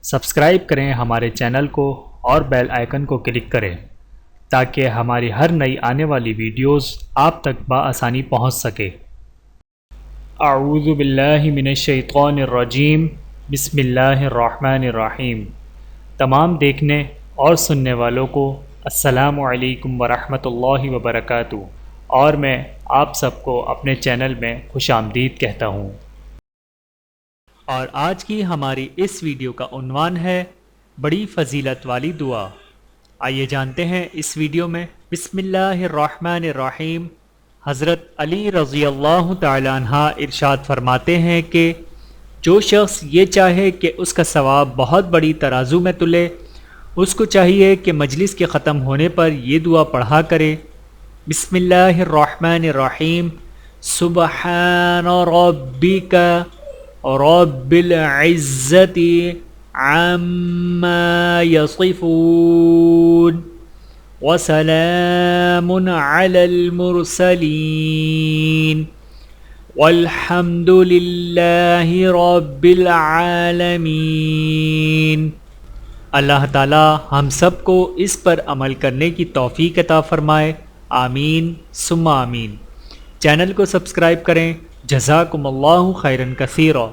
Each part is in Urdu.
سبسکرائب کریں ہمارے چینل کو اور بیل آئیکن کو کلک کریں تاکہ ہماری ہر نئی آنے والی ویڈیوز آپ تک بآسانی پہنچ سکے۔ اعوذ باللہ من الشیطان الرجیم، بسم اللہ الرحمن الرحیم۔ تمام دیکھنے اور سننے والوں کو السلام علیکم ورحمۃ اللہ وبرکاتہ، اور میں آپ سب کو اپنے چینل میں خوش آمدید کہتا ہوں۔ اور آج کی ہماری اس ویڈیو کا عنوان ہے بڑی فضیلت والی دعا۔ آئیے جانتے ہیں اس ویڈیو میں۔ بسم اللہ الرحمن الرحیم۔ حضرت علی رضی اللہ تعالی عنہ ارشاد فرماتے ہیں کہ جو شخص یہ چاہے کہ اس کا ثواب بہت بڑی ترازو میں تلے، اس کو چاہیے کہ مجلس کے ختم ہونے پر یہ دعا پڑھا کرے۔ بسم اللہ الرحمن الرحیم۔ سبحان ربک رب العزت عما یصفون وسلام علی المرسلین والحمد للہ رب العالمین۔ اللہ تعالی ہم سب کو اس پر عمل کرنے کی توفیق عطا فرمائے، آمین ثم آمین۔ چینل کو سبسکرائب کریں۔ جزاکم اللہ خیرا کثیرا۔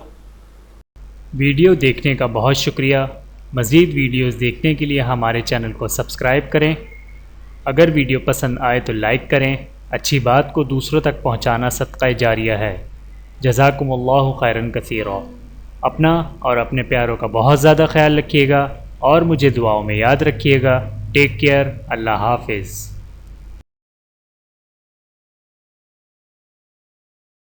ویڈیو دیکھنے کا بہت شکریہ۔ مزید ویڈیوز دیکھنے کے لیے ہمارے چینل کو سبسکرائب کریں۔ اگر ویڈیو پسند آئے تو لائک کریں۔ اچھی بات کو دوسروں تک پہنچانا صدقہ جاریہ ہے۔ جزاکم اللہ خیرا کثیرا۔ اپنا اور اپنے پیاروں کا بہت زیادہ خیال رکھیے گا اور مجھے دعاؤں میں یاد رکھیے گا۔ Take care. اللہ حافظ۔